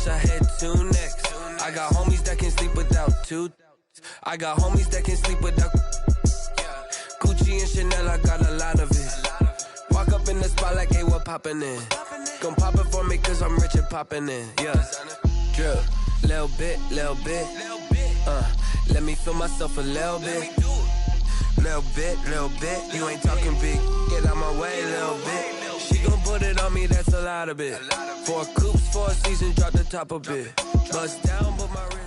wish I had two necks. I got homies that can sleep without two. I got homies that can sleep without Gucci and Chanel, I got a lot of it. Walk up in the spot like, hey, what poppin' in? Gon' pop it for me cause I'm rich and poppin' in. Yeah, drip, little bit. Let me feel myself a little bit. Little bit. You ain't talking big, get out my way, little bit. She gon' put it on me, that's a lot of it. 4 coops, 4 seasons, drop the top a bit. Bust down, but my wrist.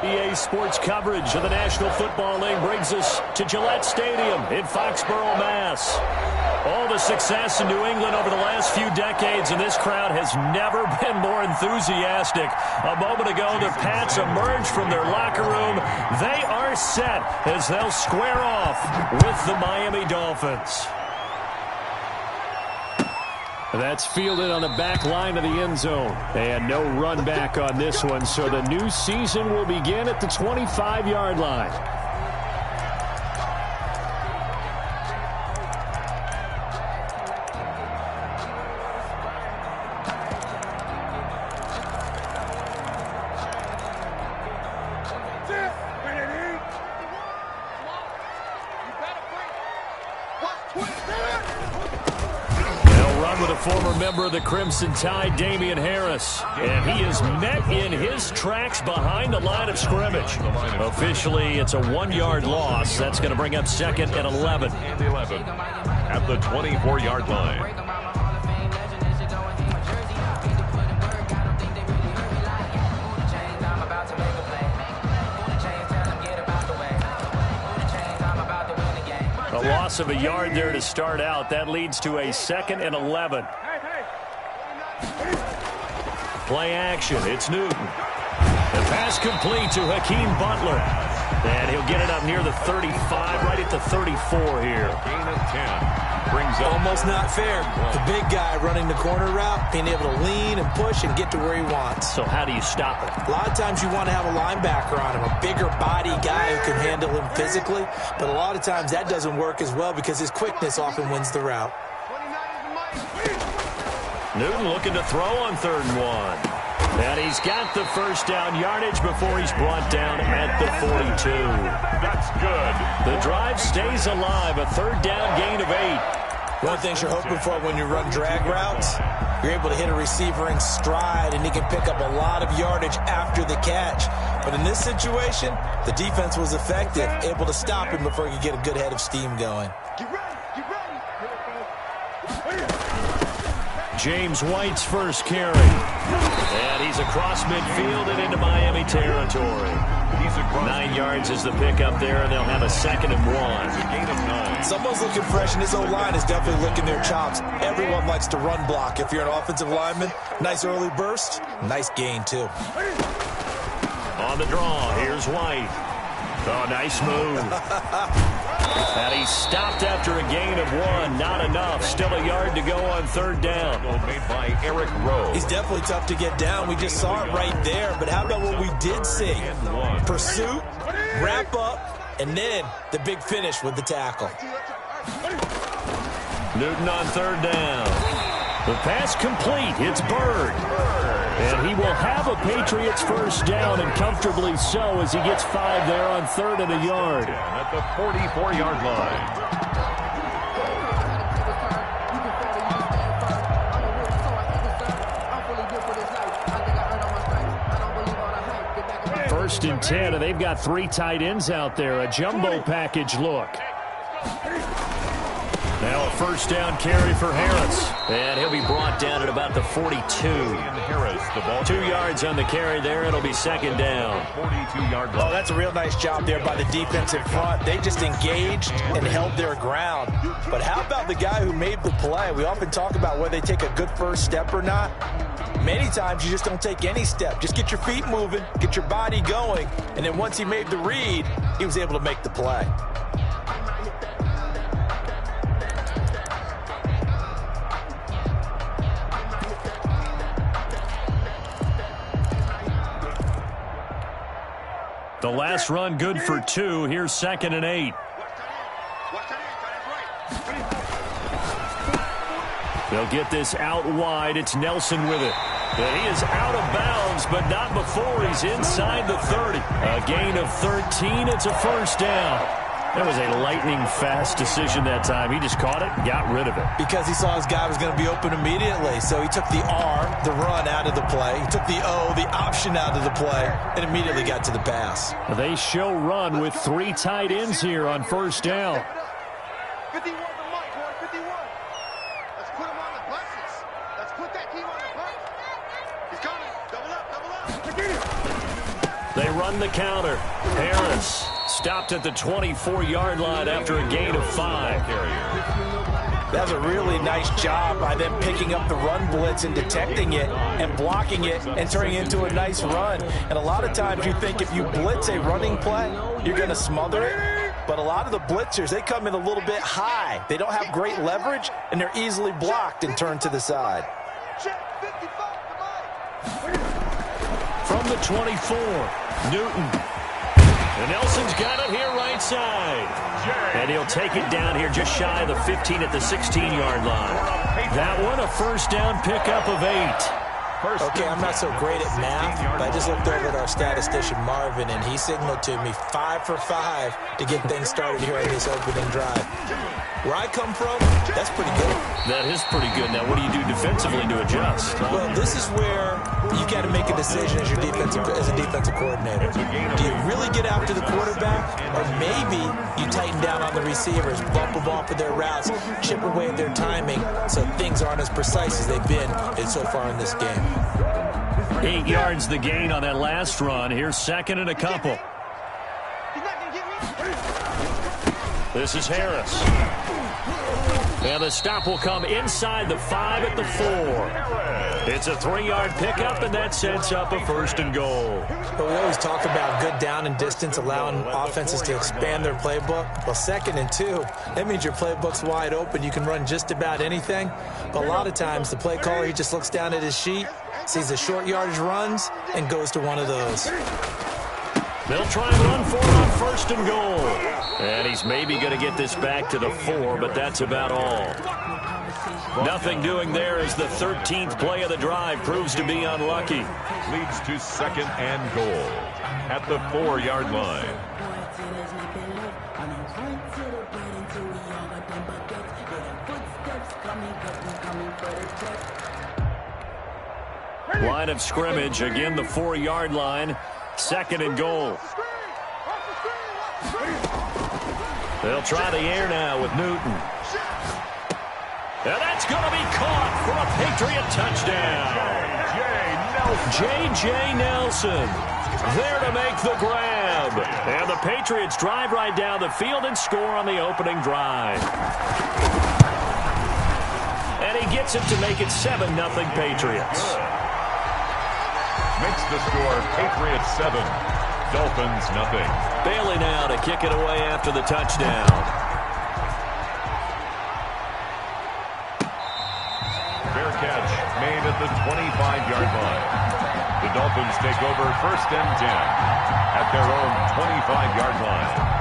EA Sports coverage of the National Football League brings us to Gillette Stadium in Foxborough, Mass. All the success in New England over the last few decades, and this crowd has never been more enthusiastic. A moment ago, the Pats emerged from their locker room. They are set as they'll square off with the Miami Dolphins. That's fielded on the back line of the end zone. And no run back on this one, so the new season will begin at the 25-yard line. Former member of the Crimson Tide, Damian Harris. And he is met in his tracks behind the line of scrimmage. Officially, it's a 1-yard loss. That's going to bring up second and 11. At the 24-yard line. A loss of a yard there to start out. That leads to a second and 11. Play action. It's Newton. The pass complete to Hakeem Butler. And he'll get it up near the 35, right at the 34 here. Gain of 10. Brings up. Almost not fair. The big guy running the corner route, being able to lean and push and get to where he wants. So how do you stop it? A lot of times you want to have a linebacker on him, a bigger body guy who can handle him physically. But a lot of times that doesn't work as well because his quickness often wins the route. Newton looking to throw on 3rd and 1. And he's got the first down yardage before he's brought down at the 42. That's good. The drive stays alive. A 3rd down gain of 8. One of the things you're hoping for when you run drag routes, you're able to hit a receiver in stride, and he can pick up a lot of yardage after the catch. But in this situation, the defense was effective, able to stop him before he could get a good head of steam going. James White's first carry. And he's across midfield and into Miami territory. 9 yards is the pickup there, and they'll have a 2nd and 1. Gain of 9. Someone's looking fresh, and his O-line is definitely licking their chops. Everyone likes to run block. If you're an offensive lineman, nice early burst, nice gain, too. On the draw, here's White. Oh, nice move. And he's stopped after a gain of 1. Not enough. Still a yard to go on 3rd down. Made by Eric Rowe. He's definitely tough to get down. We just saw it right there. But how about what we did see? Pursuit, wrap up, and then the big finish with the tackle. Newton on 3rd down. The pass complete. It's Bird. And he will have a Patriots first down, and comfortably so, as he gets 5 there on 3rd and a yard. At the 44-yard line. 1st and 10, and they've got 3 tight ends out there. A jumbo package look. Now a first down carry for Harris. And he'll be brought down at about the 42. Harris, the ball 2 yards on the carry there. It'll be 2nd down. 42-yard line. Oh, that's a real nice job there by the defense in front. They just engaged and held their ground. But how about the guy who made the play? We often talk about whether they take a good first step or not. Many times you just don't take any step. Just get your feet moving, get your body going, and then once he made the read, he was able to make the play. The last run good for 2. Here's 2nd and 8. They'll get this out wide. It's Nelson with it. But he is out of bounds, but not before he's inside the 30. A gain of 13. It's a first down. That was a lightning-fast decision that time. He just caught it, got rid of it. Because he saw his guy was going to be open immediately. So he took the R, the run, out of the play. He took the O, the option, out of the play, and immediately got to the pass. They show run with 3 tight ends here on first down. 51 to Mike, boy, 51. Let's put him on the buses. Let's put that team on the bus. He's coming. Double up, double up. They run the counter. Harris stopped at the 24-yard line after a gain of 5. That's a really nice job by them picking up the run blitz and detecting it and blocking it and turning it into a nice run. And a lot of times you think if you blitz a running play, you're going to smother it. But a lot of the blitzers, they come in a little bit high. They don't have great leverage, and they're easily blocked and turned to the side. From the 24, Newton. And Nelson's got it here right side. And he'll take it down here just shy of the 15 at the 16-yard line. That one, a first down pickup of 8. Okay, I'm not so great at math, but I just looked over at our statistician, Marvin, and he signaled to me 5 for 5 to get things started here on this opening drive. Where I come from, that's pretty good. That is pretty good. Now, what do you do defensively to adjust? Well, this is where you got to make a decision as a defensive coordinator. Do you really get after the quarterback, or maybe you tighten down on the receivers, bump them off of their routes, chip away at their timing, so things aren't as precise as they've been so far in this game. 8 yards the gain on that last run. Here's second and a couple. This is Harris. And the stop will come inside the 5 at the 4. It's a 3-yard pickup, and that sets up a first and goal. But we always talk about good down and distance, allowing offenses to expand their playbook. Well, 2nd and 2, that means your playbook's wide open. You can run just about anything. But a lot of times, the play caller, he just looks down at his sheet, sees the short yardage runs, and goes to one of those. They'll try and run for it on first and goal. And he's maybe going to get this back to the 4, but that's about all. Nothing doing there as the 13th play of the drive proves to be unlucky. Leads to 2nd and goal at the 4-yard line. Line of scrimmage, again the 4-yard line. 2nd and goal. They'll try the air now with Newton. And that's going to be caught for a Patriot touchdown. J.J. Nelson there to make the grab. And the Patriots drive right down the field and score on the opening drive. And he gets it to make it 7-0 Patriots. Makes the score Patriots 7, Dolphins nothing. Bailey now to kick it away after the touchdown. Fair catch made at the 25-yard line. The Dolphins take over 1st and 10 at their own 25-yard line.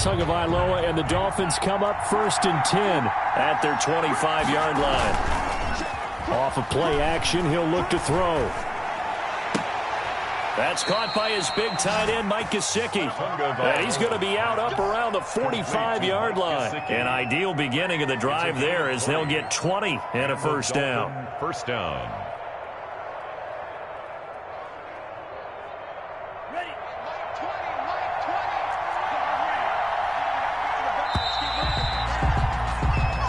Tagovailoa and the Dolphins come up 1st and 10 at their 25-yard line. Off of play action, he'll look to throw. That's caught by his big tight end, Mike Gesicki. And he's going to be out up around the 45-yard line. An ideal beginning of the drive there as they'll get 20 and a first down. First down.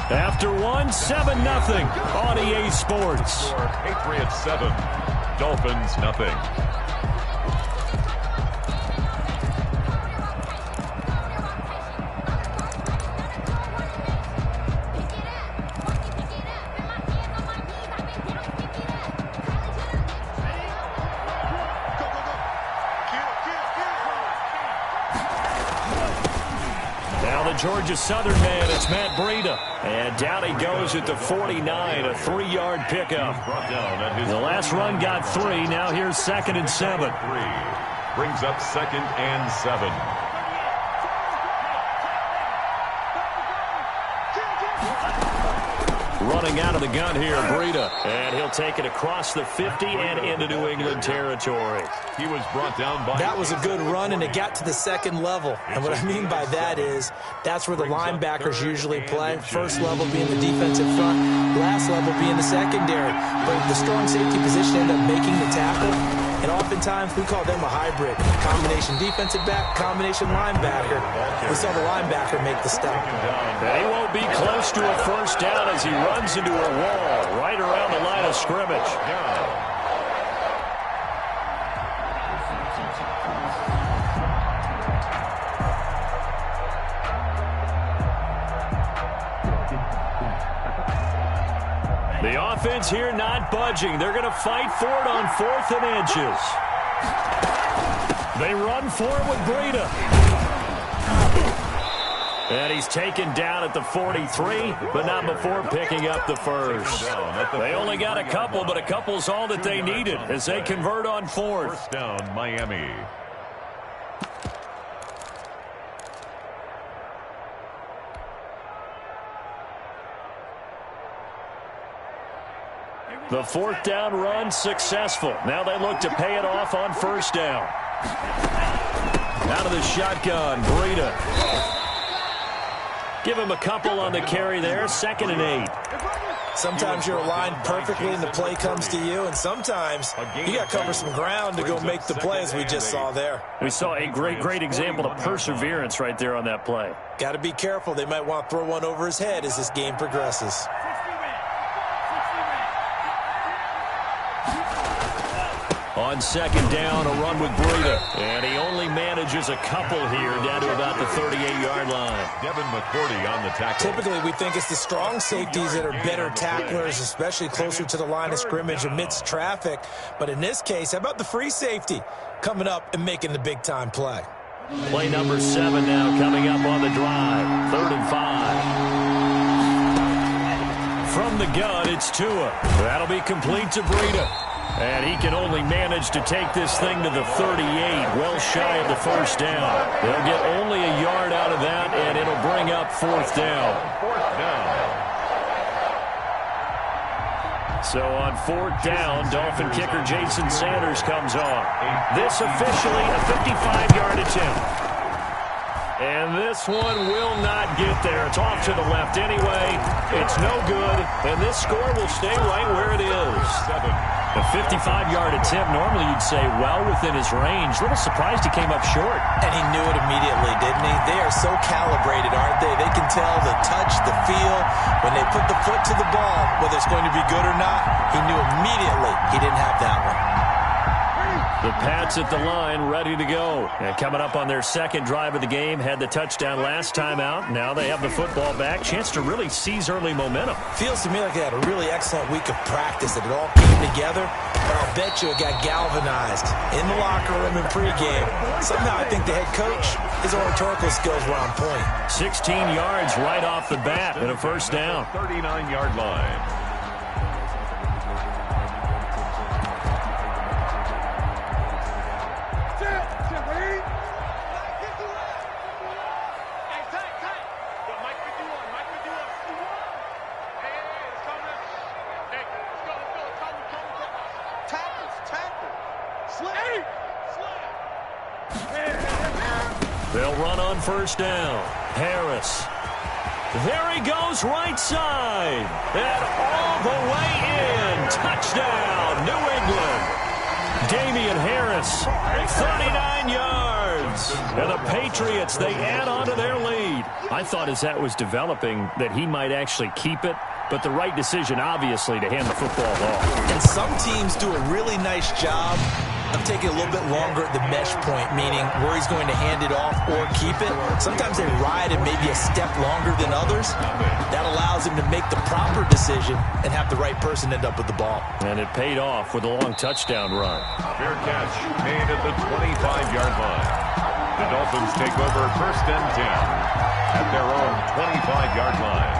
After 7-0 on EA Sports. Patriots 7, Dolphins nothing. Georgia Southern man, it's Matt Breida. And down he goes at the 49, a 3-yard pickup. The last run got 3, now here's 2nd and 7. Brings up 2nd and 7. Running out of the gun here, Breida. And he'll take it across the 50 and into New England territory. He was brought down by... That was a good run, and it got to the second level. And what I mean by that is that's where the linebackers usually play. First level being the defensive front, last level being the secondary. But the strong safety position ended up making the tackle. And oftentimes, we call them a hybrid. Combination defensive back, combination linebacker. We saw the linebacker make the stop. And he won't be close to a first down as he runs into a wall right around the line of scrimmage. The offense here not budging. They're going to fight for it on 4th and inches. They run for it with Breida. And he's taken down at the 43, but not before picking up the first. They only got a couple, but a couple's all that they needed as they convert on 4th. First down, Miami. The 4th down run successful. Now they look to pay it off on first down. Out of the shotgun, Breida. Give him a couple on the carry there. 2nd and 8. Sometimes you're aligned perfectly and the play comes to you, and sometimes you got to cover some ground to go make the play, as we just saw there. We saw a great example of perseverance right there on that play. Got to be careful. They might want to throw one over his head as this game progresses. On 2nd down, a run with Breida. And he only manages a couple here down to about the 38-yard line. Devin McCourty on the tackle. Typically, we think it's the strong safeties that are better tacklers, especially closer to the line of scrimmage amidst traffic. But in this case, how about the free safety coming up and making the big-time play? Play number 7 now coming up on the drive. 3rd and 5. From the gun, it's Tua. That'll be complete to Breida. And he can only manage to take this thing to the 38, well shy of the first down. They'll get only a yard out of that, and it'll bring up 4th down. So on 4th down, Dolphin kicker Jason Sanders comes on. This officially a 55-yard attempt. And this one will not get there. It's off to the left anyway. It's no good, and this score will stay right where it is. A 55-yard attempt, normally you'd say well within his range. A little surprised he came up short. And he knew it immediately, didn't he? They are so calibrated, aren't they? They can tell the touch, the feel. When they put the foot to the ball, whether it's going to be good or not, he knew immediately he didn't have that one. The Pats at the line, ready to go. And coming up on their 2nd drive of the game, had the touchdown last time out. Now they have the football back. Chance to really seize early momentum. Feels to me like they had a really excellent week of practice, that it all came together. But I'll bet you it got galvanized in the locker room in pregame. Somehow I think the head coach, his oratorical skills were on point. 16 yards right off the bat and a first down. 39-yard line. They'll run on first down. Harris. There he goes, right side. And all the way in. Touchdown, New England. Damian Harris, 39 yards. And the Patriots, they add on to their lead. I thought as that was developing that he might actually keep it, but the right decision, obviously, to hand the football off. And some teams do a really nice job of taking a little bit longer at the mesh point, meaning where he's going to hand it off or keep it. Sometimes they ride it maybe a step longer than others. That allows him to make the proper decision and have the right person end up with the ball. And it paid off with a long touchdown run. Fair catch made at the 25-yard line. The Dolphins take over 1st and 10 at their own 25-yard line.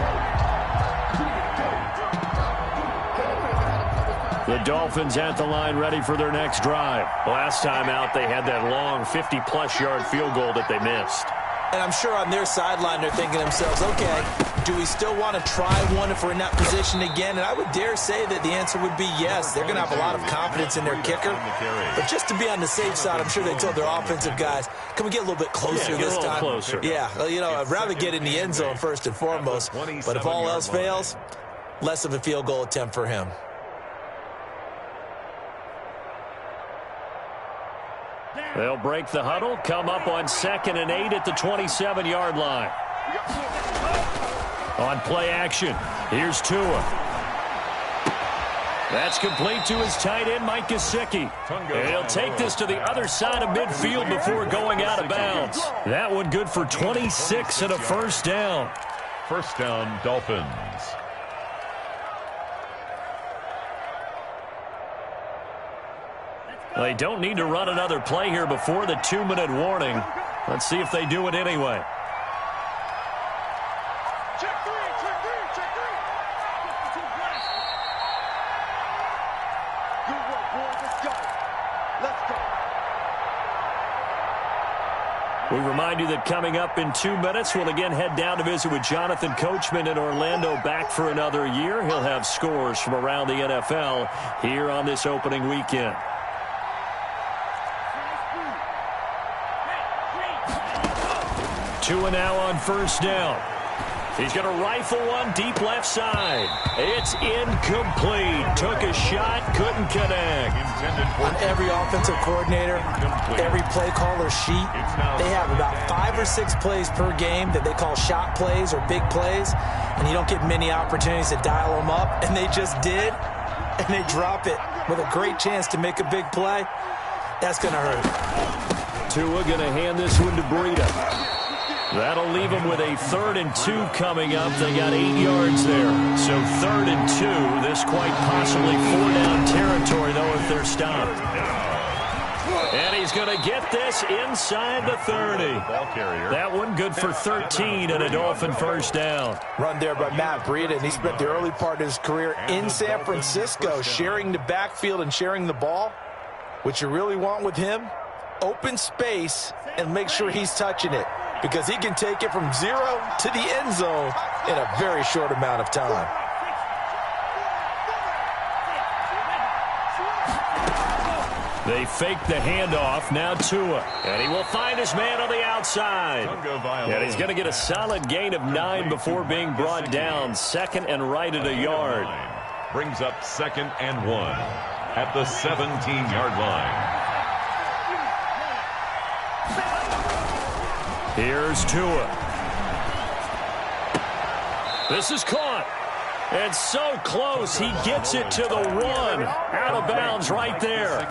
The Dolphins at the line ready for their next drive. Last time out, they had that long 50-plus yard field goal that they missed. And I'm sure on their sideline they're thinking to themselves, okay, do we still want to try one if we're in that position again? And I would dare say that the answer would be yes. They're going to have a lot of confidence in their kicker. But just to be on the safe side, I'm sure they told their offensive guys, can we get a little bit closer this time? Closer. Yeah, you know, I'd rather get in the end zone first and foremost. But if all else fails, less of a field goal attempt for him. They'll break the huddle, come up on 2nd and 8 at the 27-yard line. On play action, here's Tua. That's complete to his tight end, Mike Gesicki. And he'll take this to the other side of midfield before going out of bounds. That one good for 26 and a first down. First down, Dolphins. They don't need to run another play here before the 2-minute warning. Let's see if they do it anyway. Check three, check three, check three. Good work, boys. Let's go. Let's go. We remind you that coming up in 2 minutes, we'll again head down to visit with Jonathan Coachman in Orlando, back for another year. He'll have scores from around the NFL here on this opening weekend. Tua now on first down. He's going to rifle one deep left side. It's incomplete. Took a shot, couldn't connect. On every offensive coordinator, every play caller sheet, they have about 5 or 6 plays per game that they call shot plays or big plays, and you don't get many opportunities to dial them up, and they just did, and they drop it with a great chance to make a big play. That's going to hurt. Tua going to hand this one to Breida. That'll leave them with a 3rd and 2 coming up. They got 8 yards there. So 3rd and 2. This quite possibly 4-down territory, though, if they're stopped. And he's going to get this inside the 30. That one good for 13 and a Dolphin first down. Run there by Matt Breida, and he spent the early part of his career in San Francisco sharing the backfield and sharing the ball. What you really want with him, open space and make sure he's touching it, because he can take it from 0 to the end zone in a very short amount of time. They fake the handoff. Now Tua. And he will find his man on the outside. And he's going to get a solid gain of 9 before being brought down. 2nd and right at a yard. Brings up 2nd and 1 at the 17-yard line. Here's Tua. This is caught. And so close, he gets it to the 1. Out of bounds right there.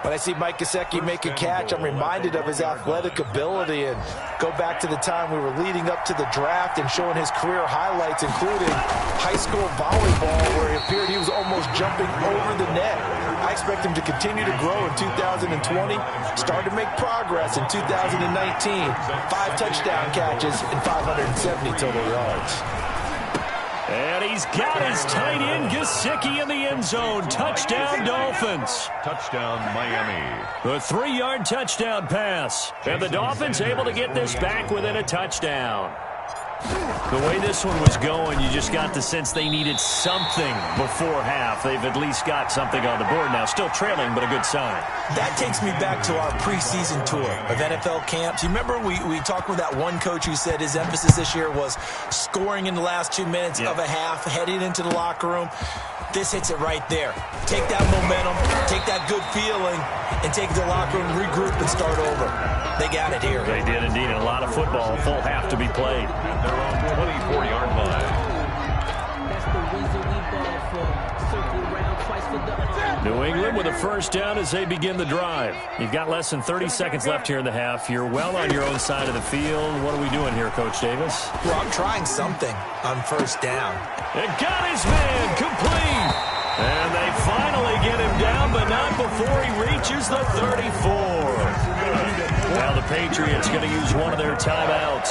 When I see Mike Gesicki make a catch, I'm reminded of his athletic ability, and go back to the time we were leading up to the draft and showing his career highlights, including high school volleyball, where it appeared he was almost jumping over the net. I expect him to continue to grow in 2020, start to make progress in 2019. 5 touchdown catches and 570 total yards. And he's got his tight end, Gesicki, in the end zone. Touchdown, Dolphins. Touchdown, Miami. The 3-yard touchdown pass. And the Dolphins able to get this back within a touchdown. The way this one was going, you just got the sense they needed something before half. They've at least got something on the board now. Still trailing, but a good sign. That takes me back to our preseason tour of NFL camps. You remember we talked with that one coach who said his emphasis this year was scoring in the last 2 minutes of a half, heading into the locker room. This hits it right there. Take that momentum, take that good feeling, and take it to the locker room, regroup, and start over. They got it here. They did indeed. And a lot of football, full half to be played. Their own 24-yard line. New England with a first down as they begin the drive. You've got less than 30 seconds left here in the half. You're well on your own side of the field. What are we doing here, Coach Davis? Well, I'm trying something on first down. And got his man complete. And they finally get him down, but not before he reaches the 34. Now the Patriots going to use one of their timeouts,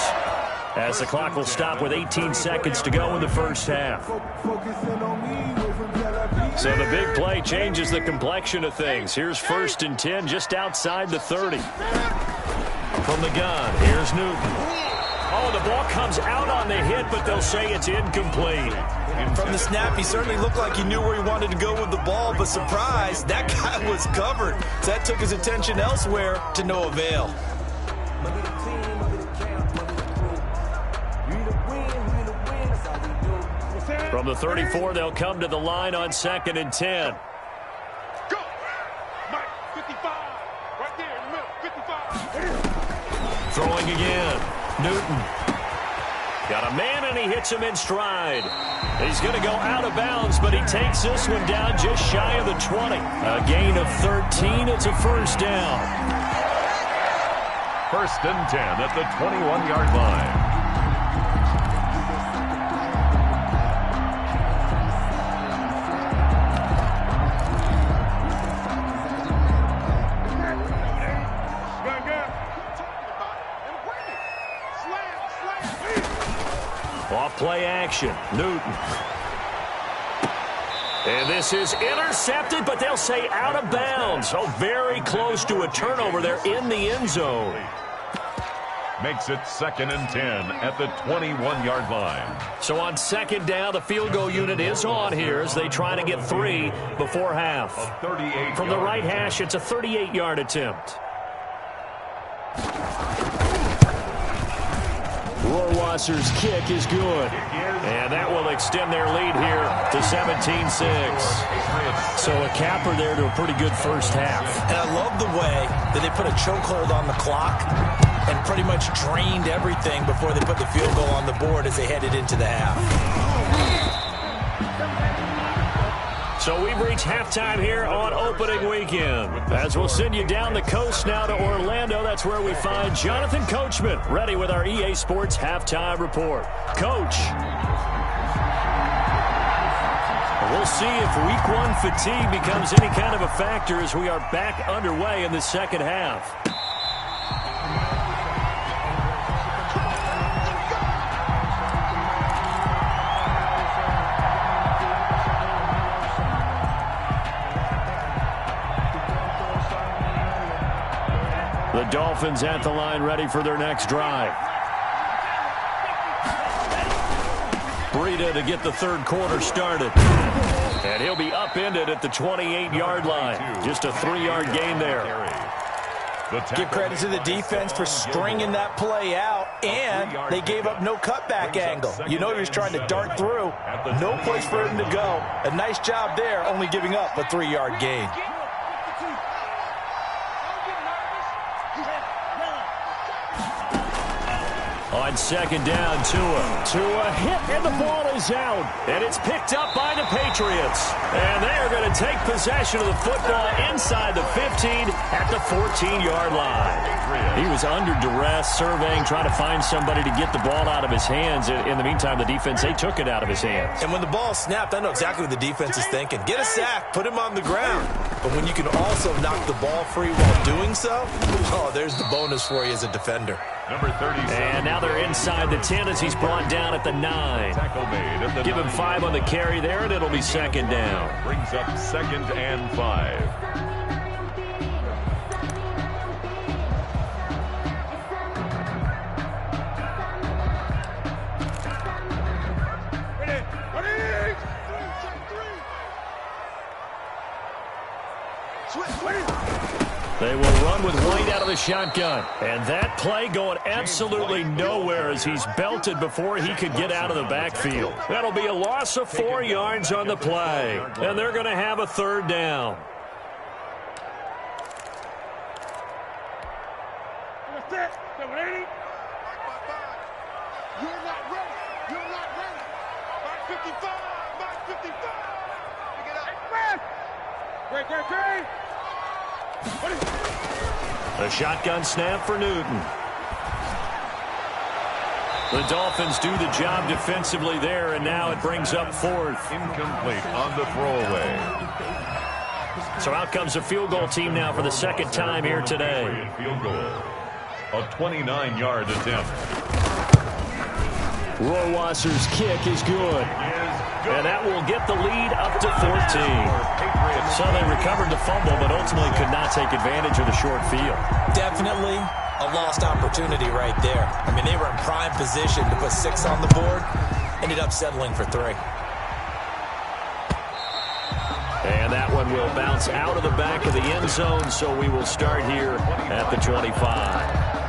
as the clock will stop with 18 seconds to go in the first half. So the big play changes the complexion of things. Here's 1st and 10 just outside the 30. From the gun, here's Newton. Oh, the ball comes out on the hit, but they'll say it's incomplete. From the snap, he certainly looked like he knew where he wanted to go with the ball, but surprise, that guy was covered. So that took his attention elsewhere to no avail. From the 34, they'll come to the line on 2nd and 10. Go! Mike, 55. Right there in the middle, 55. Throwing again. Newton. Got a man, and he hits him in stride. He's going to go out of bounds, but he takes this one down just shy of the 20. A gain of 13. It's a 1st down. 1st and 10 at the 21-yard line. Off play action. Newton. And this is intercepted, but they'll say out of bounds. So very close to a turnover there in the end zone. Makes it 2nd and 10 at the 21-yard line. So on 2nd down, the field goal unit is on here as they try to get 3 before half. From the right hash, it's a 38-yard attempt. Rohrwasser's kick is good. And that will extend their lead here to 17-6. So a capper there to a pretty good first half. And I love the way that they put a chokehold on the clock and pretty much drained everything before they put the field goal on the board as they headed into the half. So we've reached halftime here on opening weekend. As we'll send you down the coast now to Orlando, that's where we find Jonathan Coachman, ready with our EA Sports halftime report. Coach. We'll see if week 1 fatigue becomes any kind of a factor as we are back underway in the second half. The Dolphins at the line ready for their next drive. Breida to get the 3rd quarter started. And he'll be upended at the 28-yard line. Just a 3-yard gain there. Give credit to the defense for stringing that play out, and they gave up no cutback angle. You know he was trying to dart through. No place for him to go. A nice job there, only giving up a 3-yard gain. On 2nd down, Tua hit, and the ball is out. And it's picked up by the Patriots. And they are going to take possession of the football inside the 15 at the 14-yard line. He was under duress, surveying, trying to find somebody to get the ball out of his hands. In the meantime, the defense, they took it out of his hands. And when the ball snapped, I know exactly what the defense is thinking. Get a sack, put him on the ground. But when you can also knock the ball free while doing so, oh, there's the bonus for you as a defender. Number 37. And now they're inside the 10 as he's brought down at the 9. Tackle made at the Give him 5 on the carry there, and it'll be 2nd down. Brings up 2nd and 5. They will run with White out of the shotgun. And that play going absolutely nowhere as he's belted before he could get out of the backfield. That'll be a loss of 4 yards on the play. And they're going to have a 3rd down. You're not ready. You're not ready. Mark 55. Mark 55. Pick it up. Great. A shotgun snap for Newton. The Dolphins do the job defensively there, and now it brings up 4th. Incomplete on the throwaway. So out comes a field goal team now for the 2nd time here today. Field goal. A 29-yard attempt. Rohrwasser's kick is good. Is And that will get the lead up to 14. So they recovered the fumble, but ultimately could not take advantage of the short field. Definitely a lost opportunity right there. I mean, they were in prime position to put 6 on the board. Ended up settling for 3. And that one will bounce out of the back of the end zone, so we will start here at the 25.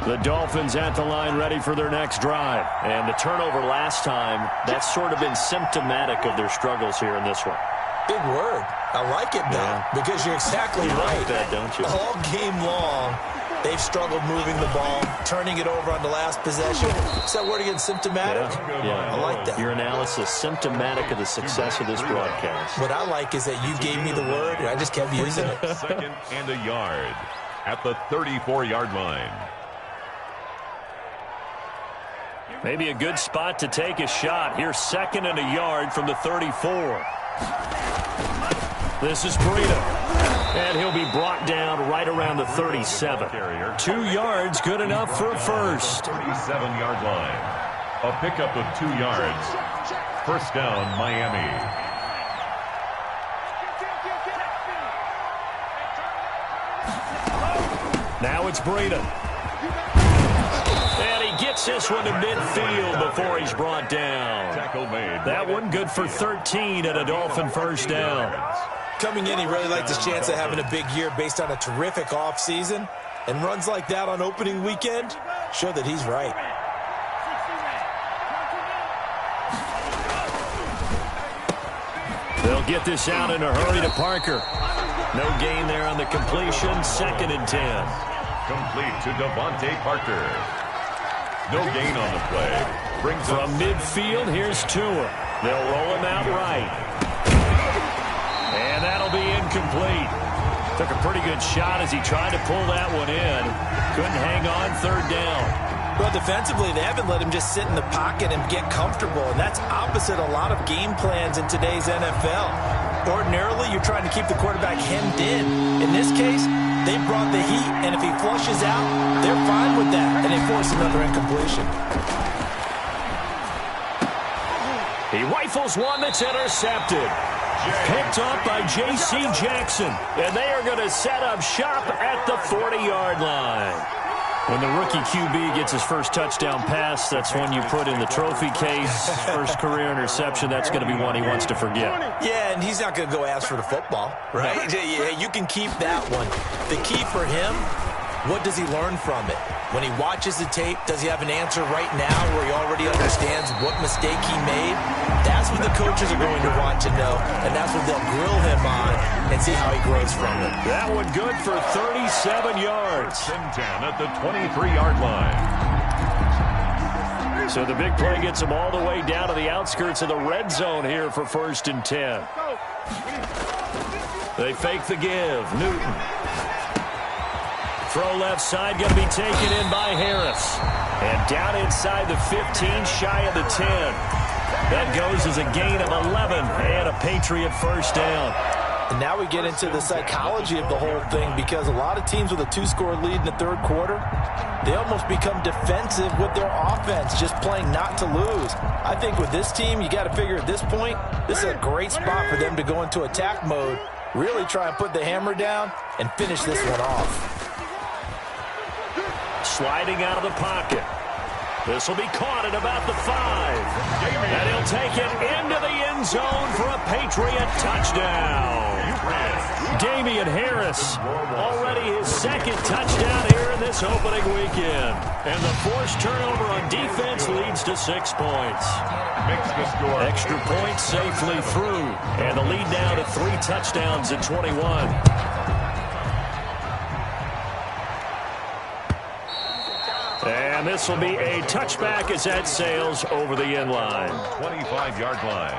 The Dolphins at the line ready for their next drive. And the turnover last time, that's sort of been symptomatic of their struggles here in this one. Big word. I like it, though, because you're exactly right. Like that, don't you? All game long, they've struggled moving the ball, turning it over on the last possession. Is that word again, symptomatic? Yeah. I like that. Your analysis, symptomatic of the success of this broadcast. What I like is that you gave me the word, and I just kept using it. 2nd and a yard at the 34-yard line. Maybe a good spot to take a shot. Here's 2nd and a yard from the 34. This is Breida. And he'll be brought down right around the 37. 2 yards, good enough for a first. 37-yard line. A pickup of 2 yards. First down, Miami. Now it's Breida. And he gets this one to midfield before he's brought down. Tackle made. That one good for 13 and a Dolphin first down. Coming in, he really liked his chance of having a big year based on a terrific offseason. And runs like that on opening weekend show that he's right. They'll get this out in a hurry to Parker. No gain there on the completion. 2nd and 10. Complete to Devontae Parker. No gain on the play. Brings From midfield, here's Tua. They'll roll him out right. And that'll be incomplete. Took a pretty good shot as he tried to pull that one in. Couldn't hang on, 3rd down. Well, defensively, they haven't let him just sit in the pocket and get comfortable, and that's opposite a lot of game plans in today's NFL. Ordinarily, you're trying to keep the quarterback hemmed in. In this case, they brought the heat, and if he flushes out, they're fine with that, and they force another incompletion. He rifles one that's intercepted. Picked off by J.C. Jackson, and they are going to set up shop at the 40-yard line. When the rookie QB gets his first touchdown pass, that's one you put in the trophy case. First career interception, that's going to be one he wants to forget. Yeah, and he's not going to go ask for the football, right? Yeah, you can keep that one. The key for him, what does he learn from it? When he watches the tape, does he have an answer right now where he already understands what mistake he made? That's what the coaches are going to want to know, and that's what they'll grill him on and see how he grows from it. That one good for 37 yards. 10 at the 23-yard line. So the big play gets him all the way down to the outskirts of the red zone here for 1st and 10. They fake the give. Newton. Throw left side, going to be taken in by Harris. And down inside the 15, shy of the 10. That goes as a gain of 11 and a Patriot first down. And now we get into the psychology of the whole thing, because a lot of teams with a 2-score lead in the 3rd quarter, they almost become defensive with their offense, just playing not to lose. I think with this team, you got to figure at this point, this is a great spot for them to go into attack mode, really try and put the hammer down and finish this one off. Sliding out of the pocket. This will be caught at about the 5. And he'll take it into the end zone for a Patriot touchdown. Damian Harris, already his 2nd touchdown here in this opening weekend. And the forced turnover on defense leads to 6 points. Makes the score. Extra point safely through. And the lead now to 3 touchdowns at 21. And this will be a touchback as that sails over the end line. 25-yard line.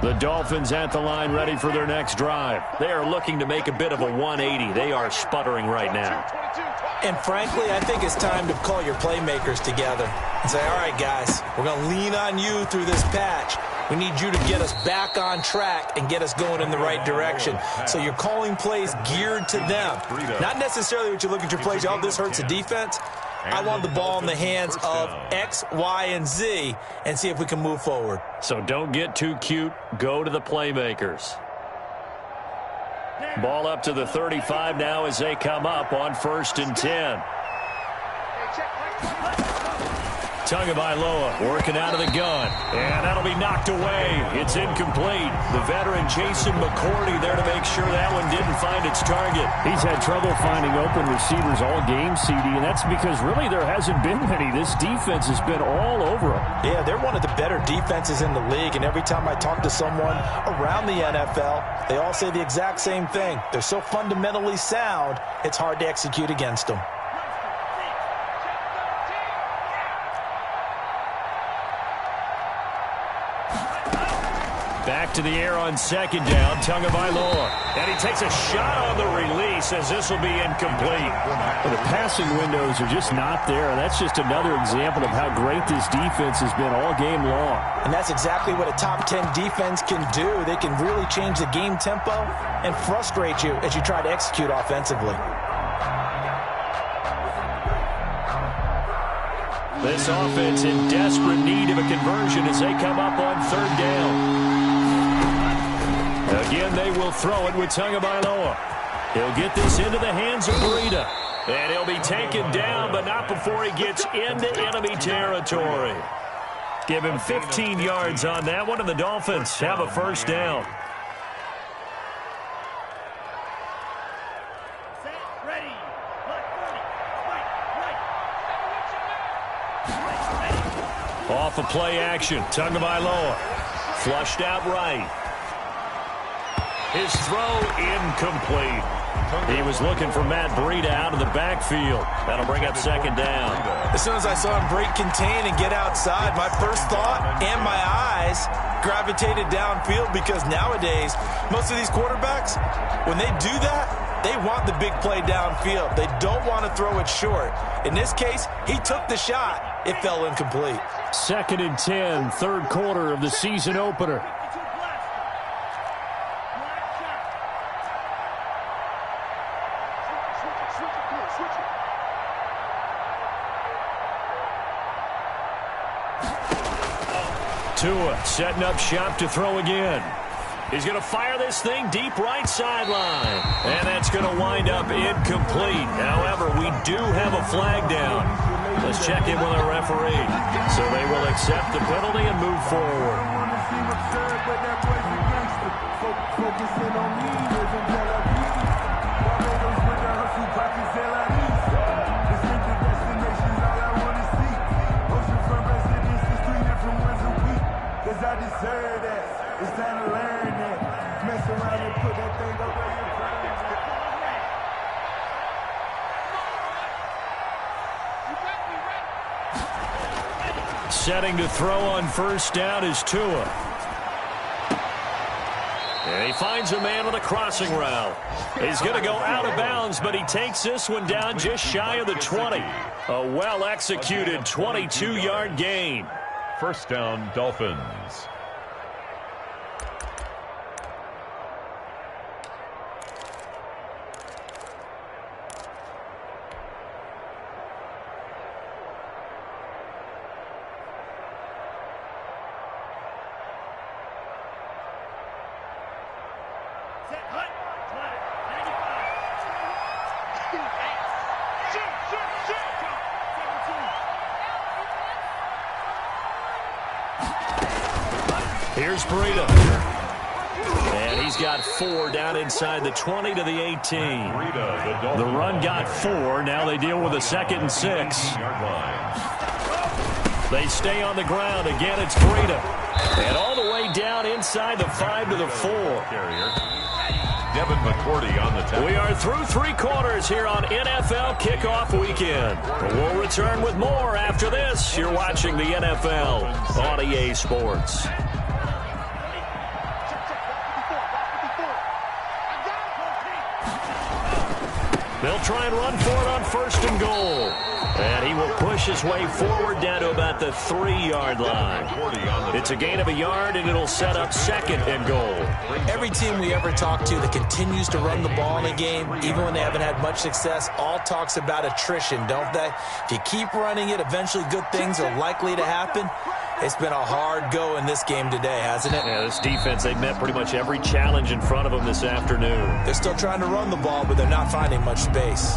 The Dolphins at the line ready for their next drive. They are looking to make a bit of a 180. They are sputtering right now. And frankly, I think it's time to call your playmakers together and say, all right, guys, we're going to lean on you through this patch. We need you to get us back on track and get us going in the right direction. So you're calling plays geared to them. Not necessarily what you're looking for plays, oh, this hurts the defense. I want the ball in the hands of X, Y, and Z and see if we can move forward. So don't get too cute. Go to the playmakers. Ball up to the 35 now as they come up on 1st and 10. Tagovailoa working out of the gun. And that'll be knocked away. It's incomplete. The veteran Jason McCourty there to make sure that one didn't find its target. He's had trouble finding open receivers all game, CD, and that's because really there hasn't been many. This defense has been all over them. Yeah, they're one of the better defenses in the league, and every time I talk to someone around the NFL, they all say the exact same thing. They're so fundamentally sound, it's hard to execute against them. Back to the air on 2nd down, Tagovailoa. And he takes a shot on the release as this will be incomplete. Well, the passing windows are just not there, and that's just another example of how great this defense has been all game long. And that's exactly what a top 10 defense can do. They can really change the game tempo and frustrate you as you try to execute offensively. This offense in desperate need of a conversion as they come up on 3rd down. Again, they will throw it with Tagovailoa. He'll get this into the hands of Breida. And he'll be taken down, but not before he gets into enemy territory. Give him 15 yards on that one, and the Dolphins have a 1st down. Off of play action, Tagovailoa flushed out right. His throw incomplete. He was looking for Matt Breida out of the backfield. That'll bring up 2nd down. As soon as I saw him break contain and get outside, my first thought and my eyes gravitated downfield, because nowadays, most of these quarterbacks, when they do that, they want the big play downfield. They don't want to throw it short. In this case, he took the shot. It fell incomplete. 2nd and 10, 3rd quarter of the season opener. Tua setting up shop to throw again. He's going to fire this thing deep right sideline. And that's going to wind up incomplete. However, we do have a flag down. Let's check in with our referee. So they will accept the penalty and move forward. Setting to throw on 1st down is Tua. And he finds a man with a crossing route. He's going to go out of bounds, but he takes this one down just shy of the 20. A well-executed 22-yard gain. 1st down, Dolphins. Here's Breida. And he's got 4 down inside the 20 to the 18. The run got 4. Now they deal with a 2nd and 6. They stay on the ground. Again, it's Breida. And all the way down inside the 5 to the 4. Devin McCourty on the tackle. We are through 3 quarters here on NFL Kickoff Weekend. We'll return with more after this. You're watching the NFL on EA Sports. They'll try and run for it on 1st and goal. And he will push his way forward down to about the 3-yard line. It's a gain of a yard, and it'll set up 2nd and goal. Every team we ever talk to that continues to run the ball in a game, even when they haven't had much success, all talks about attrition, don't they? If you keep running it, eventually good things are likely to happen. It's been a hard go in this game today, hasn't it? Yeah, this defense, they met pretty much every challenge in front of them this afternoon. They're still trying to run the ball, but they're not finding much space.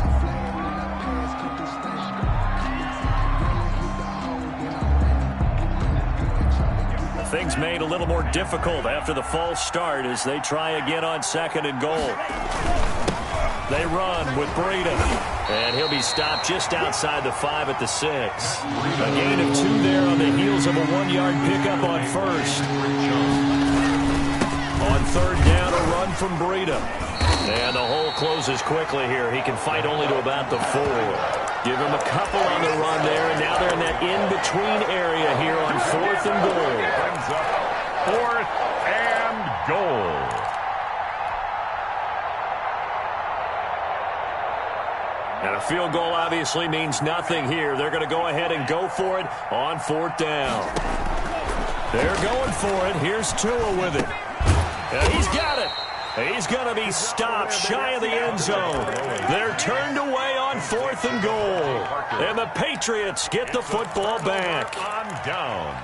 Things made a little more difficult after the false start as they try again on 2nd and goal. They run with Breida, and he'll be stopped just outside the 5 at the 6. A gain of 2 there on the heels of a 1-yard pickup on 1st. On 3rd down, a run from Breida. And the hole closes quickly here. He can fight only to about the 4. Give him a couple on the run there, and now they're in that in-between area here on 4th and goal. Brings up 4th and goal. And a field goal obviously means nothing here. They're going to go ahead and go for it on 4th down. They're going for it. Here's Tua with it. And he's got it. He's going to be stopped shy of the end zone. They're turned away on 4th and goal. And the Patriots get the football back. On down.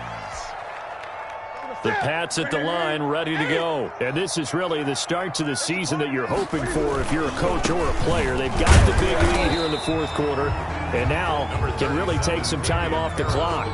The Pats at the line, ready to go. And this is really the start to the season that you're hoping for if you're a coach or a player. They've got the big lead here in the 4th quarter, and now can really take some time off the clock.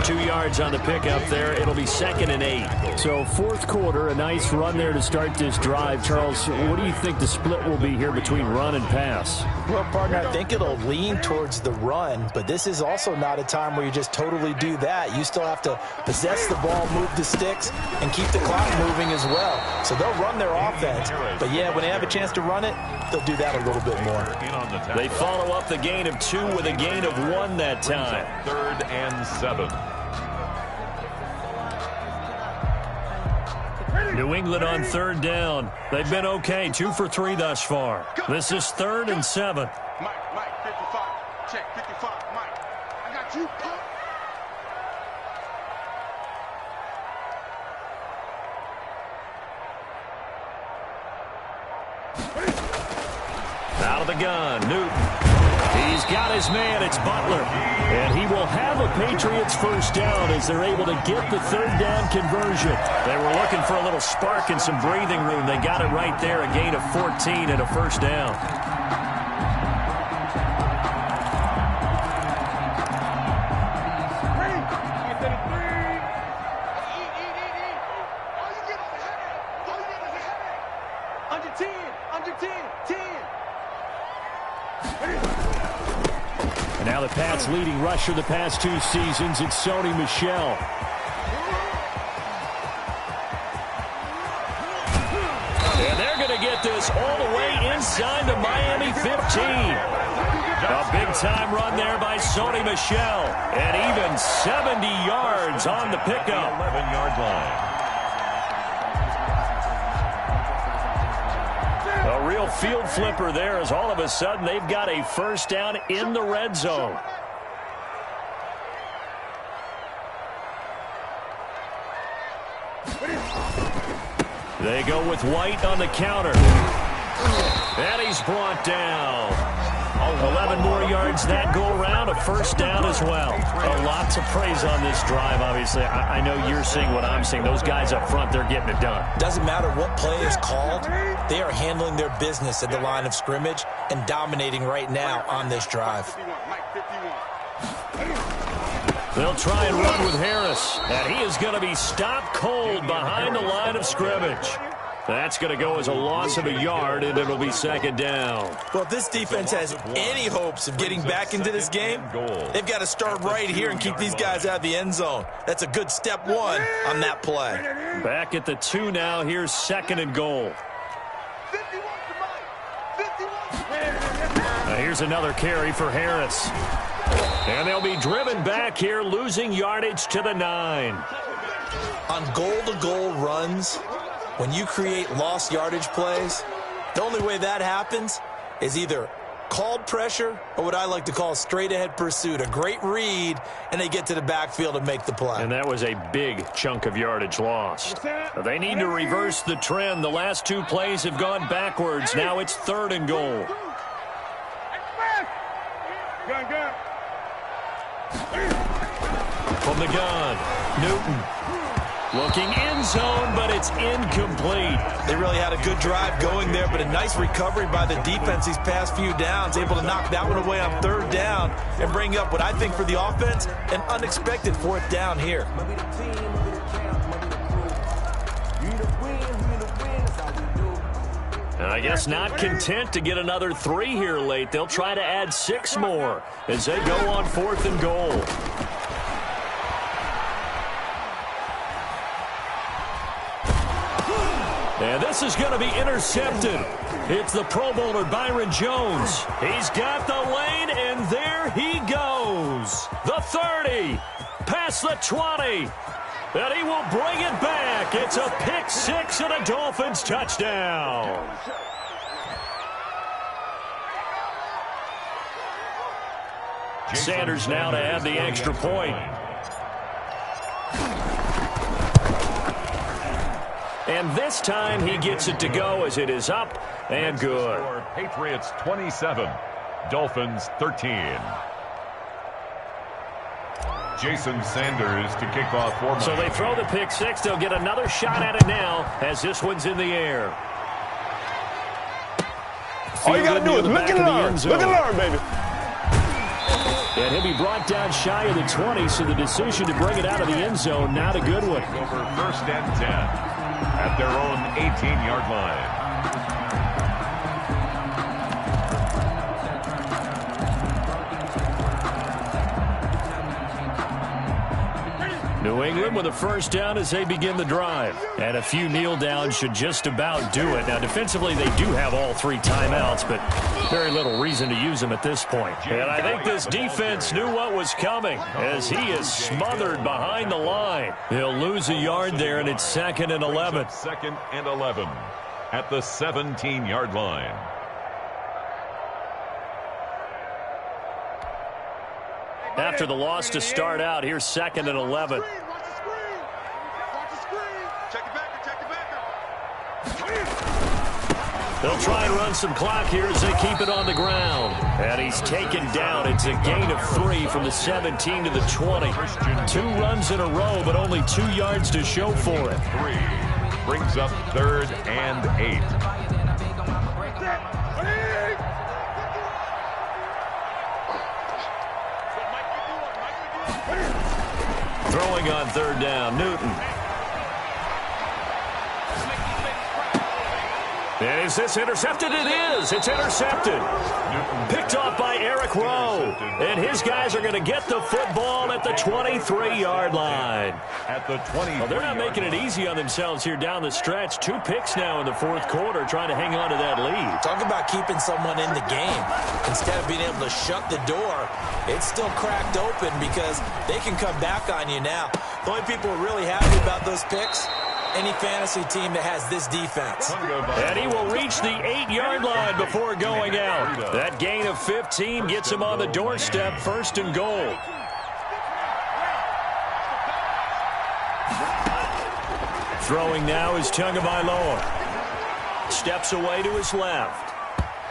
2 yards on the pickup there. It'll be 2nd and 8. So 4th quarter, a nice run there to start this drive. Charles, what do you think the split will be here between run and pass? Well, partner, I think it'll lean towards the run, but this is also not a time where you just totally do that. You still have to possess the ball, move the sticks, and keep the clock moving as well. So they'll run their offense, but yeah, when they have a chance to run it, they'll do that a little bit more. They follow up the gain of 2 with a gain of 1 that time. 3rd and 7. New England on 3rd down. They've been okay, 2 for 3 thus far. This is 3rd and 7. Mike, 55. Check, 55. Mike, I got you, punk. Out of the gun, Newton. He's got his man, it's Butler. And he will have a Patriots 1st down as they're able to get the 3rd down conversion. They were looking for a little spark and some breathing room. They got it right there, a gain of 14 and a 1st down. And now the Pats' leading rusher the past 2 seasons, it's Sony Michel. And they're going to get this all the way inside the Miami 15. A big-time run there by Sony Michel. And even 70 yards on the pickup. 11-yard line. A real field flipper there as all of a sudden they've got a 1st down in the red zone. They go with White on the counter. And he's brought down. 11 more yards that go around, a 1st down as well. Lots of praise on this drive, obviously. I know you're seeing what I'm seeing. Those guys up front, they're getting it done. Doesn't matter what play is called. They are handling their business at the line of scrimmage and dominating right now on this drive. They'll try and run with Harris, and he is going to be stopped cold behind the line of scrimmage. That's going to go as a loss of a yard, and it'll be 2nd down. Well, if this defense has any hopes of getting back into this game, they've got to start right here and keep these guys out of the end zone. That's a good step 1 on that play. Back at the 2 now. Here's 2nd and goal. Now here's another carry for Harris. And they'll be driven back here, losing yardage to the 9. On goal-to-goal runs, when you create lost yardage plays, the only way that happens is either called pressure, or what I like to call straight-ahead pursuit. A great read, and they get to the backfield and make the play. And that was a big chunk of yardage lost. They need to reverse the trend. The last two plays have gone backwards. Now it's 3rd and goal. From the gun, Newton. Looking end zone, but it's incomplete. They really had a good drive going there, but a nice recovery by the defense these past few downs, able to knock that one away on 3rd down and bring up what I think for the offense, an unexpected 4th down here. And I guess not content to get another 3 here late. They'll try to add 6 more as they go on 4th and goal. And this is going to be intercepted. It's the Pro Bowler Byron Jones. He's got the lane, and there he goes. The 30, past the 20, and he will bring it back. It's a pick 6 and a Dolphins touchdown. Sanders now to add the extra point. And this time he gets it to go as it is up and good. Patriots 27, Dolphins 13. Jason Sanders to kick off for. So they throw the pick 6. They'll get another shot at it now as this one's in the air. All you got to do is look and learn. Look and learn, baby. And he'll be brought down shy of the 20, so the decision to bring it out of the end zone, not a good one. Over 1st and 10 at their own 18-yard line. New England with a 1st down as they begin the drive. And a few kneel downs should just about do it. Now, defensively, they do have all 3 timeouts, but very little reason to use them at this point. And I think this defense knew what was coming as he is smothered behind the line. He'll lose a yard there, and it's 2nd and 11. 2nd and 11 at the 17-yard line. After the loss to start out, here's 2nd and 11. Watch the screen. Check it back. They'll try and run some clock here as they keep it on the ground. And he's taken down. It's a gain of 3 from the 17 to the 20. 2 runs in a row, but only 2 yards to show for it. 3 brings up 3rd and 8. Throwing on 3rd down, Newton. And is this intercepted? It is. It's intercepted. Picked off by Eric Rowe. And his guys are going to get the football at the 23-yard line. At the 20. Well, they're not making it easy on themselves here down the stretch. 2 picks now in the 4th quarter, trying to hang on to that lead. Talk about keeping someone in the game. Instead of being able to shut the door, it's still cracked open because they can come back on you now. The only people who are really happy about those picks, any fantasy team that has this defense. And he will reach the 8-yard line before going out. That gain of 15 gets him on the doorstep, 1st and goal. Throwing now is Tagovailoa. Steps away to his left.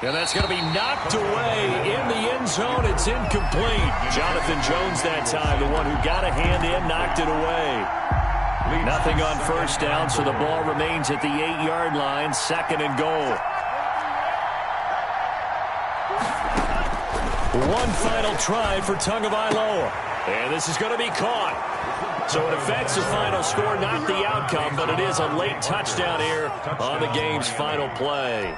And that's going to be knocked away in the end zone. It's incomplete. Jonathan Jones that time, the one who got a hand in, knocked it away. Nothing on 1st down, so the ball remains at the 8-yard line, 2nd and goal. One final try for Tagovailoa. And this is going to be caught. So it affects the final score, not the outcome, but it is a late touchdown here on the game's final play.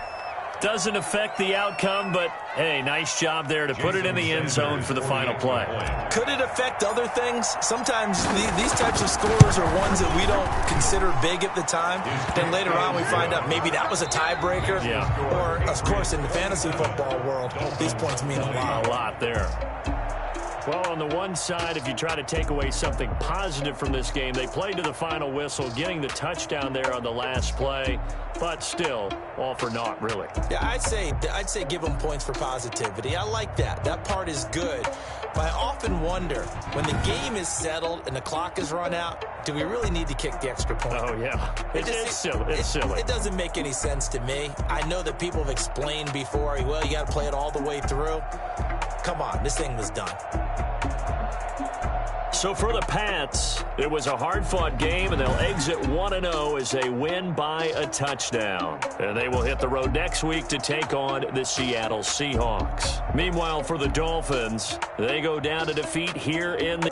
Doesn't affect the outcome, but, hey, nice job there to put it in the end zone for the final play. Could it affect other things? Sometimes these types of scores are ones that we don't consider big at the time. Then later on we find out maybe that was a tiebreaker. Yeah. Or, of course, in the fantasy football world, these points mean a lot. A lot there. Well, on the one side, if you try to take away something positive from this game, they played to the final whistle, getting the touchdown there on the last play, but still, all for naught, really. Yeah, I'd say give them points for positivity. I like that. That part is good. But I often wonder, when the game is settled and the clock is run out, do we really need to kick the extra point? Oh, yeah. It's silly. It's silly. It doesn't make any sense to me. I know that people have explained before, well, you got to play it all the way through. Come on, this thing was done. So for the Pats, it was a hard-fought game, and they'll exit 1-0 as they win by a touchdown. And they will hit the road next week to take on the Seattle Seahawks. Meanwhile, for the Dolphins, they go down to defeat here in the...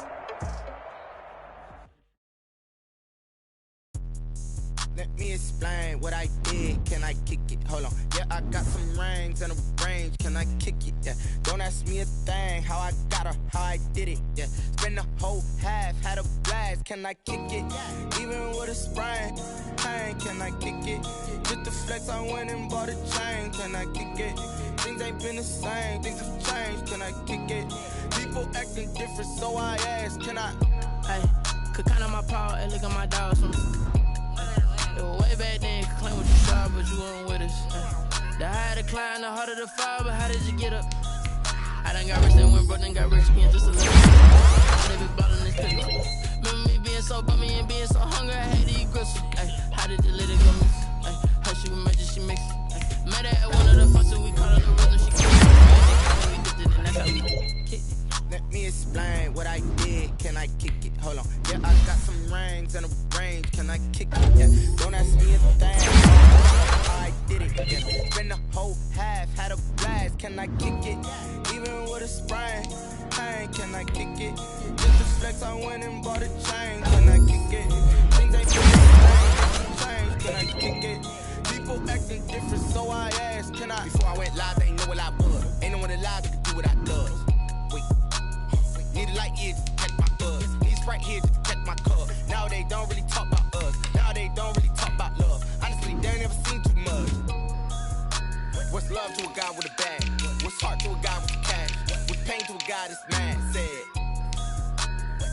Let me explain what I did. Can I kick it? Hold on. Yeah, I got some rings and a range. Can I kick it? Yeah. Don't ask me a thing. How I got her, how I did it. Yeah. Spend the whole half, had a blast. Can I kick it? Even with a sprain. Pain, can I kick it? Just the flex, I went and bought a chain. Can I kick it? Things ain't been the same. Things have changed. Can I kick it? People acting different, so I ask. Can I? Hey, could count on my power and look at my dogs. It was way back then, you could claim what you saw, but you weren't with us. The higher the climb, the harder the fall, but how did you get up? I done got rich, then went broke, then got rich again, just a little bit. They be ballin' this pick up. Remember me being so bummy and being so hungry, I had to eat gristle. Ay, how did the lady go miss? Ay, her she was major, she mixed. Met her at one of the functions, we caught her the rhythm, she kicked it. We dipped it, and that's how we kicked it. Let me explain what I did. Can I kick it? Hold on. Yeah, I got some rings and a range. Can I kick it? Yeah. Don't ask me a thing. I did it. Yeah. Spend the whole half, had a blast. Can I kick it? Even with a sprain. Pain, can I kick it? Just the flex, I went and bought a chain. Can I kick it? Things ain't been the same. Change. Can I kick it? People acting different, so I asked. Can I? Before I went live, they ain't know what I was. Ain't no one alive that could do what I does. Need a light here just to catch my buzz. Need Sprite here just to catch my cup. Now they don't really talk about us. Now they don't really talk about love. Honestly, they ain't never seen too much. What's love to a guy with a bag? What's heart to a guy with a cash? What's pain to a guy that's mad? Said.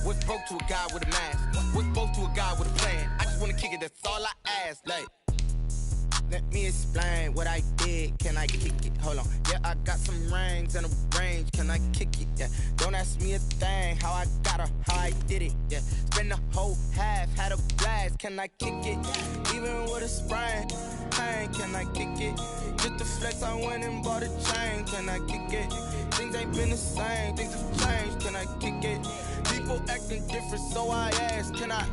What's broke to a guy with a mask? What's broke to a guy with a plan? I just wanna kick it, that's all I ask. Like, let me explain what I did. Can I kick it? Hold on. Yeah, I got some rings and a range. Can I kick it? Yeah. Don't ask me a thing. How I got her, how I did it. Yeah. Spend the whole half, had a blast. Can I kick it? Even with a sprain. Pain, can I kick it? Just the flex, I went and bought a chain. Can I kick it? Things ain't been the same. Things have changed. Can I kick it? People acting different, so I ask. Can I?